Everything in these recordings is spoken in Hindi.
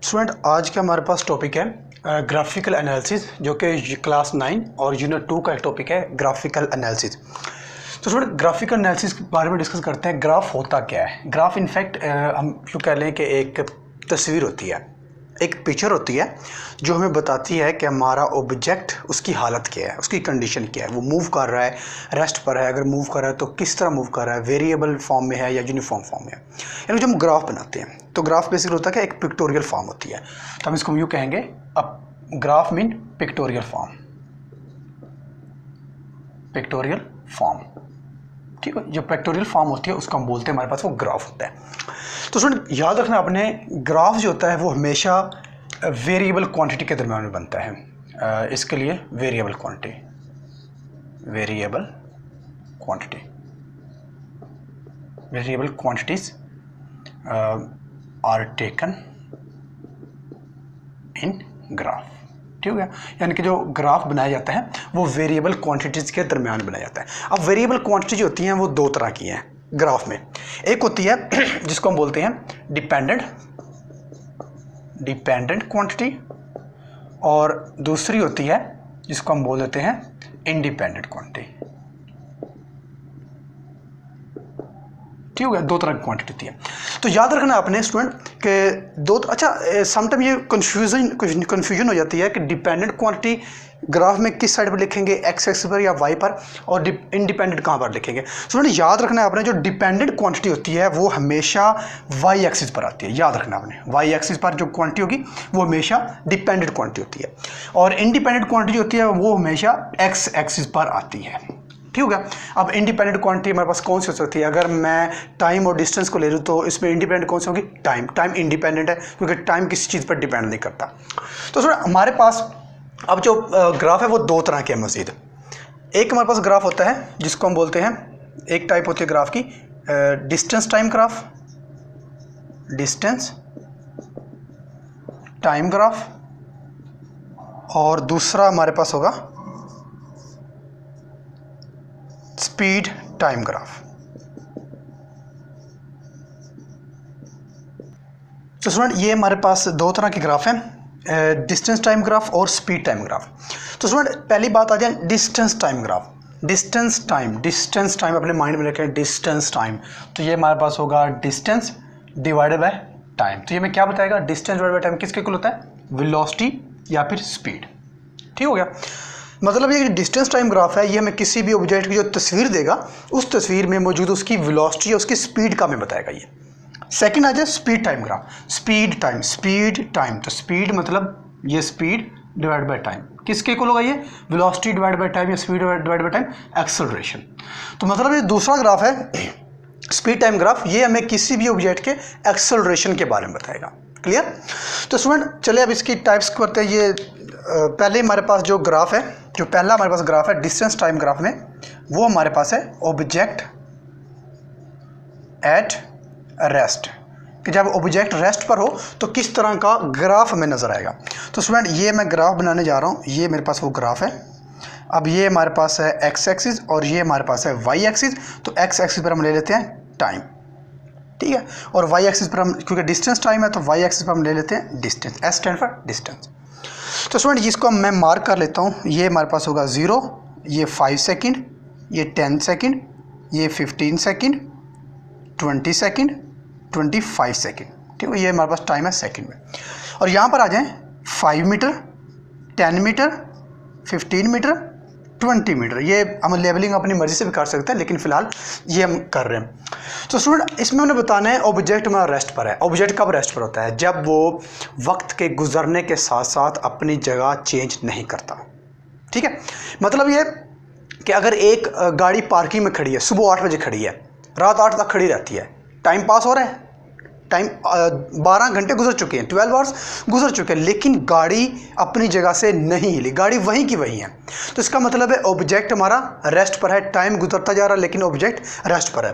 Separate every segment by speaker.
Speaker 1: स्टूडेंट आज का हमारे पास टॉपिक है ग्राफिकल एनालिसिस, जो कि क्लास 9 और यूनिट 2 का एक टॉपिक है ग्राफिकल एनालिसिस। तो स्टूडेंट ग्राफिकल एनालिसिस के बारे में डिस्कस करते हैं। ग्राफ होता क्या है? ग्राफ इनफैक्ट हम यूँ कह लें कि एक तस्वीर होती है, एक पिक्चर होती है जो हमें बताती है कि हमारा ऑब्जेक्ट, उसकी हालत क्या है, उसकी कंडीशन क्या है, वो मूव कर रहा है, रेस्ट पर है, अगर मूव कर रहा है तो किस तरह मूव कर रहा है, वेरिएबल फॉर्म में है या यूनिफॉर्म फॉर्म में है। यानी जब हम ग्राफ बनाते हैं तो ग्राफ बेसिकली होता है कि एक पिक्टोरियल फॉर्म होती है, तो हम इसको यूँ कहेंगे अब graph mean pictorial form, pictorial form. ठीक है, जो पिक्टोरियल फॉर्म होती है उसको हम बोलते हैं, हमारे पास वो ग्राफ होता है। तो स्टूडेंट याद रखना आपने, ग्राफ जो होता है वो हमेशा वेरिएबल क्वांटिटी के दरम्यान में बनता है। इसके लिए variable quantities are taken in graph. ठीक है, यानी कि जो ग्राफ बनाया जाता है वो वेरिएबल क्वांटिटीज़ के दरमियान बनाया जाता है। अब वेरिएबल क्वांटिटी जो होती हैं वो दो तरह की हैं ग्राफ में। एक होती है जिसको हम बोलते हैं डिपेंडेंट क्वांटिटी, और दूसरी होती है जिसको हम बोल देते हैं इंडिपेंडेंट क्वांटिटी। ठीक हो गया, दो तरह की क्वांटिटी होती है। तो याद रखना आपने स्टूडेंट कि दो, अच्छा समटाइम ये कन्फ्यूजन हो जाती है कि डिपेंडेंट क्वांटिटी ग्राफ में किस साइड पर लिखेंगे, एक्स एक्सिस पर या वाई पर, और इंडिपेंडेंट कहाँ पर लिखेंगे। स्टूडेंट याद रखना आपने, जो डिपेंडेंट क्वांटिटी होती है वो हमेशा वाई एक्सिस पर आती है। याद रखना आपने, वाई एक्सिस पर जो क्वांटिटी होगी वो हमेशा डिपेंडेंट क्वांटिटी होती है, और इंडिपेंडेंट क्वांटिटी होती है वो हमेशा एक्स एक्सिस पर आती है। ठीक हो गया। अब इंडिपेंडेंट क्वांटिटी हमारे पास कौन सी हो सकती है? अगर मैं टाइम और डिस्टेंस को ले लूँ तो इसमें इंडिपेंडेंट कौन सी होगी? टाइम इंडिपेंडेंट है, क्योंकि टाइम किसी चीज़ पर डिपेंड नहीं करता। तो सर हमारे पास अब जो ग्राफ है वो दो तरह के हैं मज़ीद। एक हमारे पास ग्राफ होता है जिसको हम बोलते हैं, एक टाइप होती है ग्राफ की डिस्टेंस टाइम ग्राफ, और दूसरा हमारे पास होगा स्पीड टाइम ग्राफ। तो स्टूडेंट ये हमारे पास दो तरह के ग्राफ हैं, डिस्टेंस टाइम ग्राफ और स्पीड टाइम ग्राफ। तो स्टूडेंट पहली बात आ जाए distance time graph. Distance time अपने माइंड में रखें, डिस्टेंस टाइम। तो ये हमारे पास होगा डिस्टेंस डिवाइडेड बाय टाइम। तो ये हमें क्या बताएगा? डिस्टेंस डिवाइडेड बाय टाइम किसके इक्वल होता है? वेलोसिटी या फिर स्पीड। ठीक हो गया। मतलब ये डिस्टेंस टाइम ग्राफ है, ये हमें किसी भी ऑब्जेक्ट की जो तस्वीर देगा उस तस्वीर में मौजूद उसकी वेलोसिटी या उसकी स्पीड का हमें बताएगा ये। सेकंड आ जाए speed time graph. Speed time, तो स्पीड मतलब ये स्पीड डिवाइड बाय टाइम किसके इक्वल होगा? ये वेलोसिटी डिवाइड बाय टाइम या speed divide by time acceleration. तो मतलब ये दूसरा ग्राफ है स्पीड टाइम ग्राफ, ये हमें किसी भी ऑब्जेक्ट के एक्सेलरेशन के बारे में बताएगा। क्लियर? तो स्टूडेंट चलिए अब इसकी टाइप्स करते हैं। ये पहले हमारे पास जो ग्राफ है, जो पहला हमारे पास ग्राफ है डिस्टेंस टाइम ग्राफ में, वो हमारे पास है ऑब्जेक्ट एट रेस्ट, कि जब ऑब्जेक्ट रेस्ट पर हो तो किस तरह का ग्राफ हमें नज़र आएगा। तो स्टूडेंट ये मैं ग्राफ बनाने जा रहा हूँ, ये मेरे पास वो ग्राफ है। अब ये हमारे पास है एक्स एक्सिस और ये हमारे पास है वाई एक्सिस। तो एक्स एक्सिस पर हम ले लेते हैं टाइम, ठीक है, और वाई एक्सिस पर हम, क्योंकि डिस्टेंस टाइम है तो वाई एक्सिस पर हम ले लेते हैं distance, S stand for distance. तो स्टूडेंट जिसको मैं मार्क कर लेता हूँ, ये हमारे पास होगा 0, ये 5 सेकंड, ये 10 सेकंड, ये 15 सेकंड, 20 सेकंड, 25 सेकंड। ठीक है, ये हमारे पास टाइम है सेकंड में। और यहाँ पर आ जाएं 5 मीटर, 10 मीटर, 15 मीटर, 20 मीटर। ये हम लेवलिंग अपनी मर्जी से भी कर सकते हैं, लेकिन फिलहाल ये हम कर रहे हैं। तो स्टूडेंट इसमें उन्हें बताना है ऑब्जेक्ट हमारा रेस्ट पर है। ऑब्जेक्ट कब रेस्ट पर होता है? जब वो वक्त के गुजरने के साथ साथ अपनी जगह चेंज नहीं करता। ठीक है, मतलब ये कि अगर एक गाड़ी पार्किंग में खड़ी है, सुबह 8 बजे खड़ी है, रात 8 तक खड़ी रहती है, टाइम पास हो रहा है, टाइम 12 घंटे गुजर चुके हैं, 12 आवर्स गुजर चुके हैं, लेकिन गाड़ी अपनी जगह से नहीं हिली, गाड़ी वहीं की वहीं है। तो इसका मतलब है ऑब्जेक्ट हमारा रेस्ट पर है, टाइम गुजरता जा रहा है लेकिन ऑब्जेक्ट रेस्ट पर है।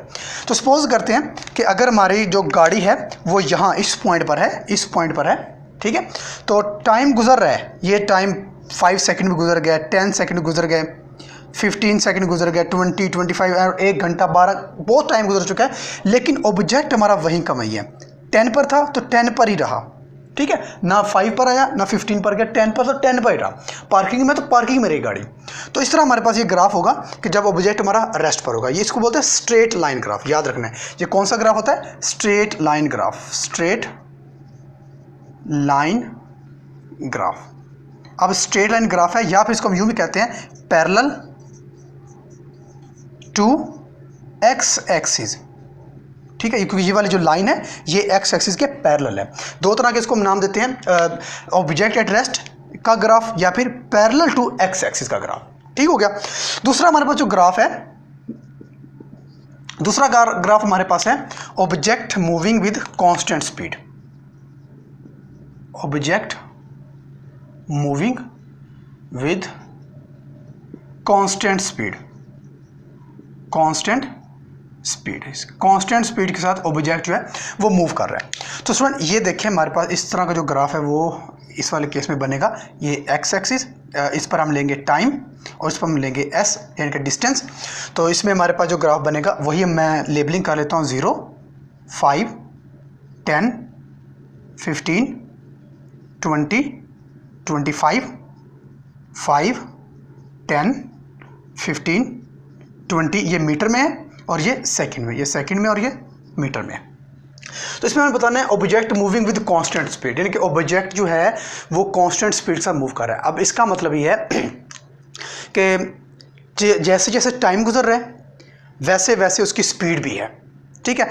Speaker 1: तो सपोज करते हैं कि अगर हमारी जो गाड़ी है वो यहाँ इस पॉइंट पर है, ठीक है, तो टाइम गुजर रहा है, ये टाइम 5 सेकंड भी गुजर गया, 10 सेकंड गुजर गए, 15 सेकंड गुजर गया, 20, 25 और 1 घंटा 12, बहुत टाइम गुजर चुका है, लेकिन ऑब्जेक्ट हमारा वहीं का वहीं है। 10 पर था तो 10 पर ही रहा, ठीक है, ना 5 पर आया ना 15 पर गया, 10 पर तो 10 पर ही रहा। पार्किंग में तो पार्किंग में रही गाड़ी। तो इस तरह हमारे पास ये ग्राफ होगा कि जब ऑब्जेक्ट हमारा रेस्ट पर होगा। ये इसको बोलते हैं स्ट्रेट लाइन ग्राफ, याद रखना है। ये कौन सा ग्राफ होता है? Straight line graph, straight line graph. अब स्ट्रेट लाइन ग्राफ है, या फिर इसको हम यूं भी कहते हैं पैरेलल टू एक्स एक्सिस, ठीक है, क्योंकि ये वाली जो लाइन है ये एक्स एक्सिस के पैरेलल है। दो तरह के इसको हम नाम देते हैं, ऑब्जेक्ट एट रेस्ट का ग्राफ या फिर पैरेलल टू एक्स एक्सिस का ग्राफ, ठीक हो गया। दूसरा हमारे पास जो ग्राफ है, दूसरा ग्राफ हमारे पास है object moving with constant speed. Object moving with constant speed, constant speed, constant speed के साथ ऑब्जेक्ट जो है वो मूव कर रहा है। तो स्टूडेंट ये देखें हमारे पास इस तरह का जो ग्राफ है वो इस वाले केस में बनेगा। ये एक्स एक्सिस, इस पर हम लेंगे टाइम और इस पर हम लेंगे एस यानी कि डिस्टेंस। तो इसमें हमारे पास जो ग्राफ बनेगा वही मैं लेबलिंग कर लेता हूँ 0, 5, 10, 15, 20, 25, 5, 10, 15, 20, ये मीटर में है और ये सेकंड में, ये सेकंड में और ये मीटर में है। तो इसमें हमें बताना है object moving with constant speed, यानी कि ऑब्जेक्ट जो है वो कांस्टेंट स्पीड से मूव कर रहा है। अब इसका मतलब ये है कि जैसे जैसे टाइम गुजर रहा है वैसे वैसे उसकी स्पीड भी है, ठीक है।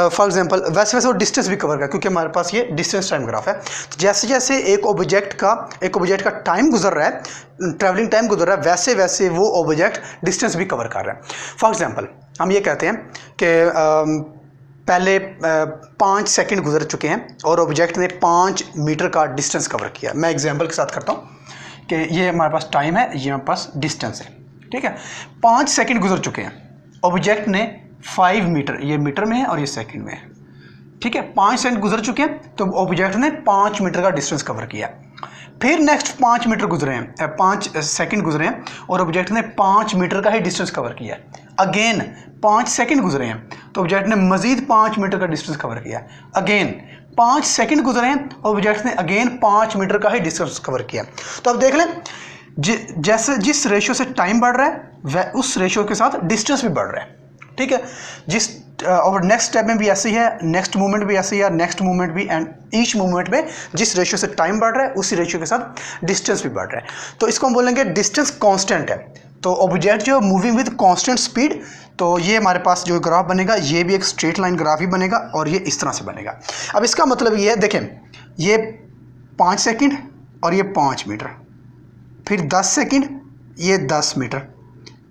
Speaker 1: फॉर एग्जांपल वैसे वैसे वो डिस्टेंस भी कवर कर, क्योंकि हमारे पास ये डिस्टेंस टाइम ग्राफ है। तो जैसे जैसे एक ऑब्जेक्ट का टाइम गुजर रहा है, ट्रैवलिंग टाइम गुजर रहा है, वैसे वैसे वो ऑब्जेक्ट डिस्टेंस भी कवर कर रहा है। फॉर एग्जांपल हम ये कहते हैं कि पहले 5 सेकंड गुजर चुके हैं और ऑब्जेक्ट ने 5 मीटर का डिस्टेंस कवर किया। मैं एग्जांपल के साथ करता हूँ कि ये हमारे पास टाइम है, ये हमारे पास डिस्टेंस है, ठीक है। 5 सेकंड गुजर चुके हैं, ऑब्जेक्ट ने 5 मीटर, ये मीटर में है और ये सेकंड में है, ठीक है। 5 सेकंड गुजर चुके हैं तो ऑब्जेक्ट ने 5 मीटर का डिस्टेंस कवर किया। फिर नेक्स्ट 5 मीटर गुजरे हैं, 5 सेकंड गुजरे हैं और ऑब्जेक्ट ने 5 मीटर का ही डिस्टेंस कवर किया। अगेन 5 सेकंड गुजरे हैं तो ऑब्जेक्ट ने मजीद 5 मीटर का डिस्टेंस कवर किया। अगेन 5 सेकंड गुजरे हैं और ऑब्जेक्ट ने अगेन 5 मीटर का ही डिस्टेंस कवर किया। तो अब देख लें जैसे जिस रेशियो से टाइम बढ़ रहा है वह उस रेशियो के साथ डिस्टेंस भी बढ़ रहा है, ठीक है। जिस और नेक्स्ट स्टेप में भी ऐसे ही है, नेक्स्ट मूवमेंट भी ऐसे ही है, नेक्स्ट मूवमेंट भी, एंड ईच मूवमेंट में जिस रेशियो से टाइम बढ़ रहा है उसी रेशियो के साथ डिस्टेंस भी बढ़ रहा है। तो इसको हम बोलेंगे डिस्टेंस कांस्टेंट है। तो ऑब्जेक्ट जो मूविंग विद कांस्टेंट स्पीड, तो ये हमारे पास जो ग्राफ बनेगा ये भी एक स्ट्रेट लाइन ग्राफ ही बनेगा और ये इस तरह से बनेगा। अब इसका मतलब ये है, देखें ये 5 सेकंड और ये 5 मीटर, फिर 10 सेकंड ये 10 मीटर,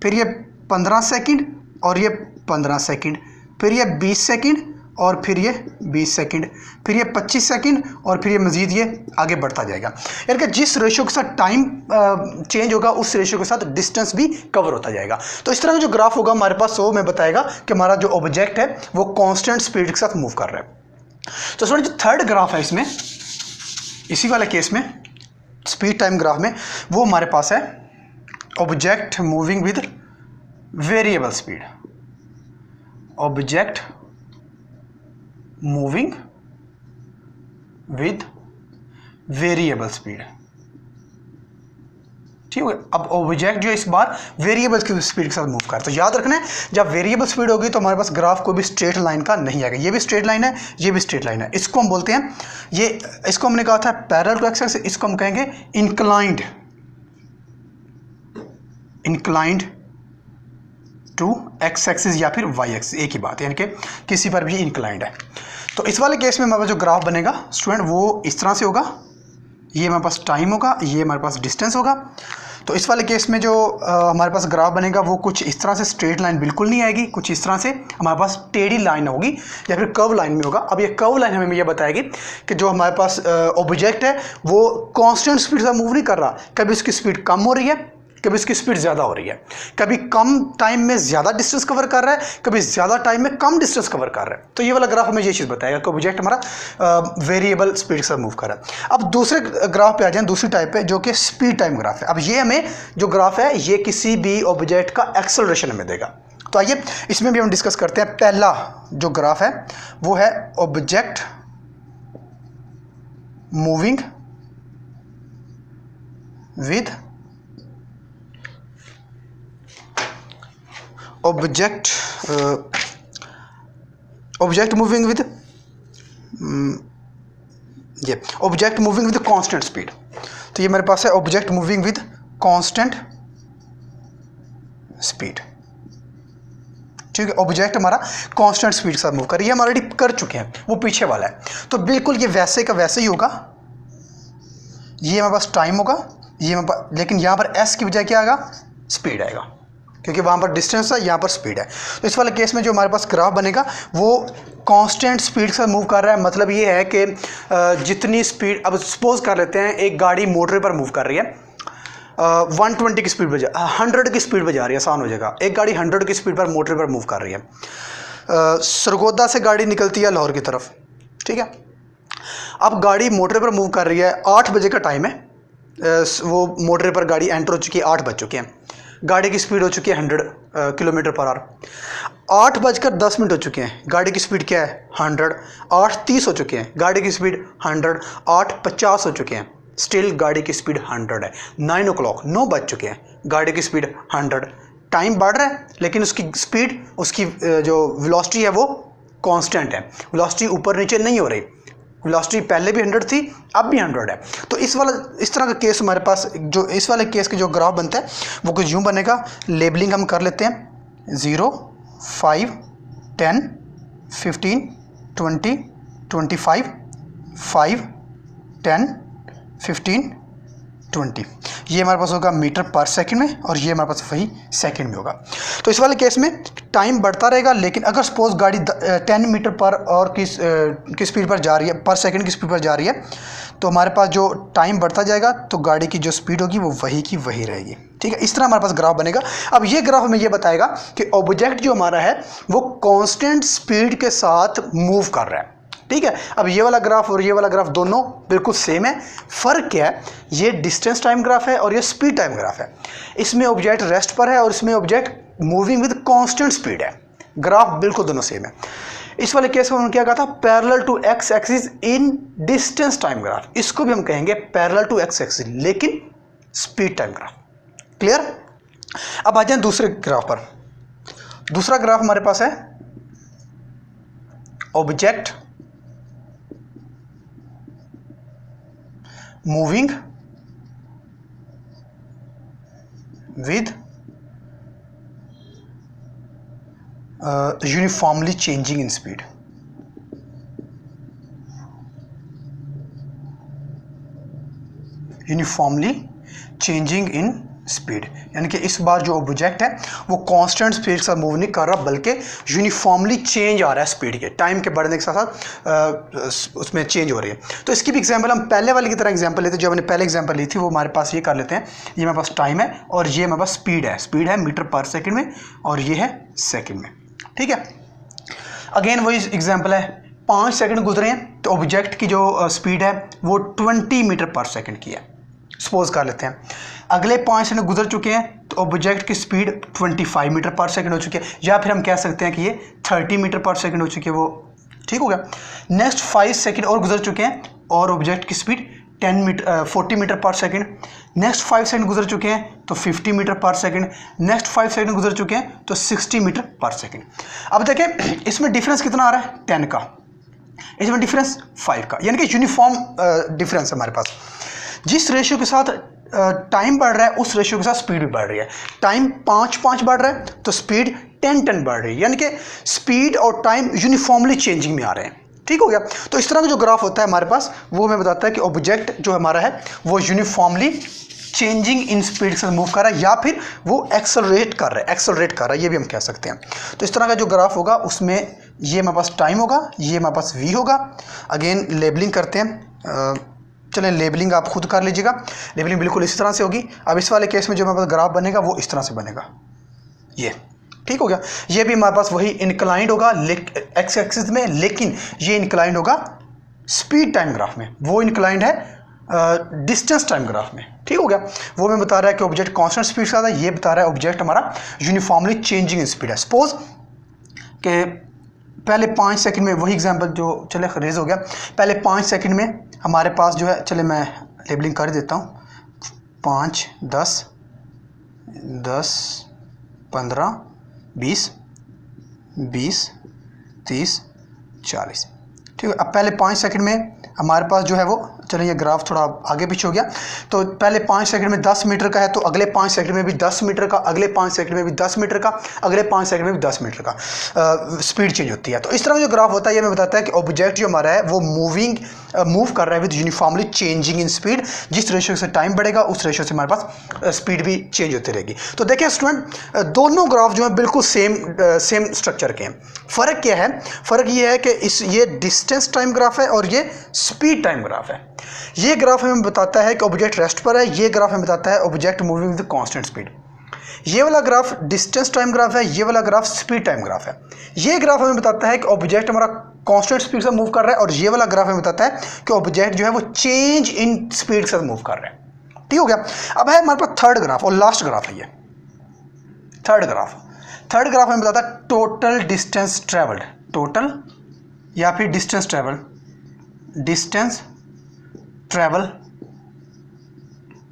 Speaker 1: फिर ये 15 सेकंड और ये 15 सेकंड, फिर ये 20 सेकंड और फिर ये 20 सेकंड, फिर ये 25 सेकंड और फिर ये मज़ीद ये आगे बढ़ता जाएगा। यानी कि जिस रेशियो के साथ टाइम चेंज होगा उस रेशियो के साथ डिस्टेंस भी कवर होता जाएगा। तो इस तरह का जो ग्राफ होगा हमारे पास वो हमें बताएगा कि हमारा जो ऑब्जेक्ट है वो कांस्टेंट स्पीड के साथ मूव कर रहा है। तो जो थर्ड ग्राफ है इसमें, इसी वाले केस में स्पीड टाइम ग्राफ में, वो हमारे पास है object moving with variable speed. Object moving with variable speed, ठीक है। अब ऑब्जेक्ट जो इस बार वेरिएबल की स्पीड के साथ मूव कर, तो याद रखना है जब वेरिएबल स्पीड होगी तो हमारे पास ग्राफ कोई भी स्ट्रेट लाइन का नहीं आएगा। ये भी स्ट्रेट लाइन है, ये भी स्ट्रेट लाइन है। इसको हम बोलते हैं, ये इसको हमने कहा था पैरेलल टू एक्स एक्सिस, इसको हम कहेंगे inclined, inclined to x axis या फिर वाई एक्सिस, एक ही बात है, यानी कि किसी पर भी इंक्लाइंड है। तो इस वाले केस में हमारे पास जो ग्राफ बनेगा स्टूडेंट वो इस तरह से होगा। ये हमारे पास टाइम होगा, ये हमारे पास डिस्टेंस होगा। तो इस वाले केस में जो हमारे पास ग्राफ बनेगा वो कुछ इस तरह से, स्ट्रेट लाइन बिल्कुल नहीं आएगी, कुछ इस तरह से हमारे पास टेढ़ी लाइन होगी या फिर कर्व लाइन में होगा। अब ये कर्व लाइन हमें ये बताएगी कि जो हमारे पास ऑब्जेक्ट है वो कांस्टेंट स्पीड से मूव नहीं कर रहा, कभी उसकी स्पीड कम हो रही है, कभी इसकी स्पीड ज़्यादा हो रही है, कभी कम टाइम में ज़्यादा डिस्टेंस कवर कर रहा है, कभी ज़्यादा टाइम में कम डिस्टेंस कवर कर रहा है। तो ये वाला ग्राफ हमें ये चीज़ बताएगा कि ऑब्जेक्ट हमारा वेरिएबल स्पीड के साथ मूव कर रहा है। अब दूसरे ग्राफ पे आ जाए, दूसरी टाइप पे जो कि स्पीड टाइम ग्राफ है। अब ये हमें जो ग्राफ है ये किसी भी ऑब्जेक्ट का एक्सेलरेशन हमें देगा। तो आइए इसमें भी हम डिस्कस करते हैं। पहला जो ग्राफ है वो है object moving with object moving with ये object moving with constant speed. तो ये मेरे पास है object moving with constant speed. ठीक है, ऑब्जेक्ट हमारा कांस्टेंट स्पीड के साथ मूव कर रही है, हम ऑलरेडी कर चुके हैं, वो पीछे वाला है। तो बिल्कुल ये वैसे का वैसे ही होगा, ये हमारे पास टाइम होगा, ये हमारे पास, लेकिन यहाँ पर एस की बजाय क्या आएगा, स्पीड आएगा, क्योंकि वहाँ पर डिस्टेंस है, यहाँ पर स्पीड है। तो इस वाले केस में जो हमारे पास ग्राफ बनेगा वो कांस्टेंट स्पीड के साथ मूव कर रहा है। मतलब ये है कि जितनी स्पीड, अब सपोज कर लेते हैं एक गाड़ी मोटर पर मूव कर रही है, 120 की स्पीड पर 100 की स्पीड पर जा रही है, आसान हो जाएगा। एक गाड़ी 100 की स्पीड पर मोटर पर मूव कर रही है, सरगोदा से गाड़ी निकलती है लाहौर की तरफ। ठीक है, अब गाड़ी मोटर पर मूव कर रही है, 8 बजे का टाइम है, वो मोटर पर गाड़ी एंटर हो चुकी है, 8 बज चुके हैं, गाड़ी की स्पीड हो चुकी है 100 किलोमीटर पर आवर। 8:10 हो चुके हैं, गाड़ी की स्पीड क्या है 100। 8:30 हो चुके हैं, गाड़ी की स्पीड 100। 8:50 हो चुके हैं, स्टिल गाड़ी की स्पीड 100 है। 9 o'clock 9 बज चुके हैं, गाड़ी की स्पीड 100। टाइम बढ़ रहा है लेकिन उसकी स्पीड, उसकी जो वेलोसिटी है वो कांस्टेंट है, वेलोसिटी ऊपर नीचे नहीं हो रही। वेलोसिटी पहले भी 100 थी, अब भी 100 है। तो इस तरह का केस हमारे पास, जो इस वाले केस के जो ग्राफ बनता है वो कुछ यूँ बनेगा। लेबलिंग हम कर लेते हैं 0, 5, 10, 15, 20, 25, 5, 10, 15, 20। ये हमारे पास होगा मीटर पर सेकंड में, और ये हमारे पास वही सेकंड में होगा। तो इस वाले केस में टाइम बढ़ता रहेगा, लेकिन अगर सपोज गाड़ी 10 मीटर पर और किस स्पीड पर जा रही है, पर सेकंड की स्पीड पर जा रही है, तो हमारे पास जो टाइम बढ़ता जाएगा तो गाड़ी की जो स्पीड होगी वो वही की वही रहेगी। ठीक है, इस तरह हमारे पास ग्राफ बनेगा। अब ये ग्राफ हमें ये बताएगा कि ऑब्जेक्ट जो हमारा है वो कांस्टेंट स्पीड के साथ मूव कर रहा है। ठीक है, अब ये वाला ग्राफ और ये वाला ग्राफ दोनों बिल्कुल सेम है। फ़र्क क्या है, ये डिस्टेंस टाइम ग्राफ है और ये स्पीड टाइम ग्राफ है। इसमें ऑब्जेक्ट रेस्ट पर है और इसमें object moving with constant speed है। ग्राफ बिल्कुल दोनों सेम है। इस वाले केस में उन्होंने क्या कहा था, parallel to x axis in distance time graph. इसको भी हम कहेंगे पैरेलल टू एक्स एक्सिस, लेकिन स्पीड टाइम ग्राफ। क्लियर। अब आ जाए दूसरे ग्राफ पर। दूसरा ग्राफ हमारे पास है object moving with uniformly changing in speed. Uniformly changing in speed, यानी कि इस बार जो ऑब्जेक्ट है वो कांस्टेंट स्पीड के साथ मूव नहीं कर रहा, बल्कि यूनिफॉर्मली चेंज आ रहा है स्पीड के, टाइम के बढ़ने के साथ साथ उसमें चेंज हो रही है। तो इसकी भी एग्जांपल हम पहले वाले की तरह एग्जांपल लेते हैं। जो हमने पहले एग्जांपल ली थी वो हमारे पास ये कर लेते हैं। ये हमारे पास टाइम है और ये हमारे पास स्पीड है मीटर पर सेकेंड में, और ये है सेकेंड में। ठीक है, अगेन वही एग्जाम्पल है। 5 सेकेंड गुजरे हैं तो ऑब्जेक्ट की जो स्पीड है वो 20 मीटर पर सेकेंड की है, सपोज कर लेते हैं। अगले 5 सेकंड गुजर चुके हैं तो ऑब्जेक्ट की स्पीड 25 मीटर पर सेकंड हो चुकी है, या फिर हम कह सकते हैं कि ये 30 मीटर पर सेकंड हो चुकी है, वो ठीक हो गया। नेक्स्ट 5 सेकंड और गुजर चुके हैं और ऑब्जेक्ट की स्पीड 40 मीटर पर सेकंड। नेक्स्ट 5 सेकंड गुजर चुके हैं तो 50 मीटर पर सेकंड। नेक्स्ट 5 सेकंड गुजर चुके हैं तो 60 मीटर पर सेकंड। अब देखें इसमें डिफरेंस कितना आ रहा है, 10 का, इसमें डिफरेंस 5 का, यानी कि यूनिफॉर्म डिफरेंस है हमारे पास। जिस रेशियो के साथ टाइम बढ़ रहा है उस रेशियो के साथ स्पीड भी बढ़ रही है। टाइम 5 बढ़ रहा है तो स्पीड 10 बढ़ रही है, यानी कि स्पीड और टाइम यूनिफॉर्मली चेंजिंग में आ रहे हैं। ठीक हो गया। तो इस तरह का जो ग्राफ होता है हमारे पास वो हमें बताता है कि ऑब्जेक्ट जो हमारा है वो यूनिफॉर्मली चेंजिंग इन स्पीड से मूव कर रहा है, या फिर वो एक्सेलरेट कर रहा है, ये भी हम कह सकते हैं। तो इस तरह का जो ग्राफ होगा उसमें ये हमारे पास टाइम होगा, ये हमारे पास वी होगा। अगेन लेबलिंग करते हैं, चलें लेबलिंग आप खुद कर लीजिएगा। लेबलिंग बिल्कुल इसी तरह से होगी। अब इस वाले केस में जो हमारे पास ग्राफ बनेगा वो इस तरह से बनेगा, ये ठीक हो गया। ये भी हमारे पास वही इंक्लाइंड होगा एक्स एक्सिस में, लेकिन ये इंक्लाइंड होगा स्पीड टाइम ग्राफ में, वो इंक्लाइंड है डिस्टेंस टाइम ग्राफ में। ठीक हो गया। वो हमें बता रहा है कि ऑब्जेक्ट कांस्टेंट स्पीड से आता है, ये बता रहा है ऑब्जेक्ट हमारा यूनिफॉर्मली चेंजिंग इन स्पीड है। सपोज कि पहले 5 सेकंड में वही एग्जांपल जो चले रेज हो गया, पहले 5 सेकंड में हमारे पास जो है, चले मैं लेबलिंग कर देता हूँ, 5 10 10 15 20 20 30 40, ठीक है। अब पहले 5 सेकंड में हमारे पास जो है वो, चलिए ये ग्राफ थोड़ा आगे पीछे हो गया, तो पहले 5 सेकंड में 10 मीटर का है, तो अगले 5 सेकंड में भी 10 मीटर का, अगले 5 सेकंड में भी 10 मीटर का, अगले 5 सेकंड में भी 10 मीटर का स्पीड चेंज होती है। तो इस तरह जो ग्राफ होता है ये हमें बताता है कि ऑब्जेक्ट जो हमारा है वो मूव कर रहा है with uniformly changing in speed. जिस रेशियो से टाइम बढ़ेगा उस रेशियो से हमारे पास स्पीड भी चेंज होती रहेगी। तो देखिए स्टूडेंट, दोनों ग्राफ जो है बिल्कुल सेम स्ट्रक्चर के हैं। फ़र्क क्या है? फ़र्क ये है कि ये डिस्टेंस टाइम ग्राफ है और ये स्पीड टाइम ग्राफ है। ये ग्राफ हमें बताता है कि ऑब्जेक्ट रेस्ट पर है, ये ग्राफ हमें बताता है object moving with constant speed. ये वाला ग्राफ डिस्टेंस टाइम ग्राफ है, ये वाला ग्राफ स्पीड टाइम ग्राफ है। ये ग्राफ हमें बताता है कि ऑब्जेक्ट हमारा कांस्टेंट स्पीड से मूव कर रहा है, और ये वाला ग्राफ हमें बताता है कि ऑब्जेक्ट जो है वो चेंज इन स्पीड से मूव कर रहा है। ठीक हो गया। अब है हमारे पास थर्ड ग्राफ और लास्ट ग्राफ है ये थर्ड ग्राफ हमें बताता है टोटल डिस्टेंस ट्रेवल्ड, टोटल या फिर डिस्टेंस ट्रेवल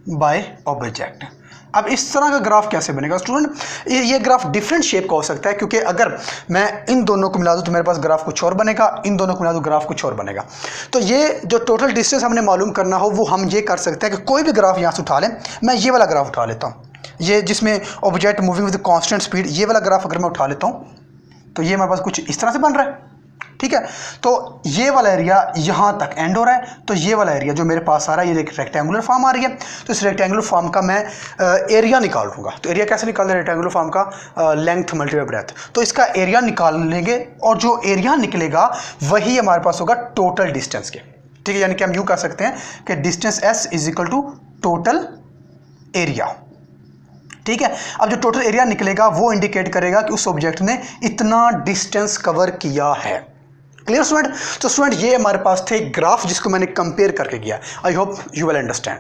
Speaker 1: बाय ऑब्जेक्ट। अब इस तरह का ग्राफ कैसे बनेगा स्टूडेंट? ये ग्राफ डिफरेंट शेप का हो सकता है, क्योंकि अगर मैं इन दोनों को मिला दूं तो मेरे पास ग्राफ कुछ और बनेगा, इन दोनों को मिला दूं ग्राफ कुछ और बनेगा। तो ये जो टोटल डिस्टेंस हमने मालूम करना हो वो हम ये कर सकते हैं कि कोई भी ग्राफ यहाँ से उठा लें। मैं ये वाला ग्राफ उठा लेता हूँ, ये जिसमें object moving with constant speed, ये वाला ग्राफ अगर मैं उठा लेता हूँ तो ये हमारे पास कुछ इस तरह से बन रहा है। ठीक है, तो ये वाला एरिया यहाँ तक एंड हो रहा है, तो ये वाला एरिया जो मेरे पास आ रहा है ये एक रेक्टेंगुलर फॉर्म आ रही है, तो इस रेक्टेंगुलर फॉर्म का मैं एरिया निकाल लूँगा। तो एरिया कैसे निकालना है? रेक्टेंगुलर फॉर्म का लेंथ मल्टीप्लाई ब्रेथ, तो इसका एरिया निकाल लेंगे और जो एरिया निकलेगा वही हमारे पास होगा टोटल डिस्टेंस के। ठीक है, यानी कि हम यूँ कह सकते हैं कि distance S is equal to total area. ठीक है, अब जो टोटल एरिया निकलेगा वो इंडिकेट करेगा कि उस ऑब्जेक्ट ने इतना डिस्टेंस कवर किया है। Clear student? तो स्टूडेंट ये हमारे पास थे ग्राफ जिसको मैंने कंपेयर करके किया। I hope you will understand.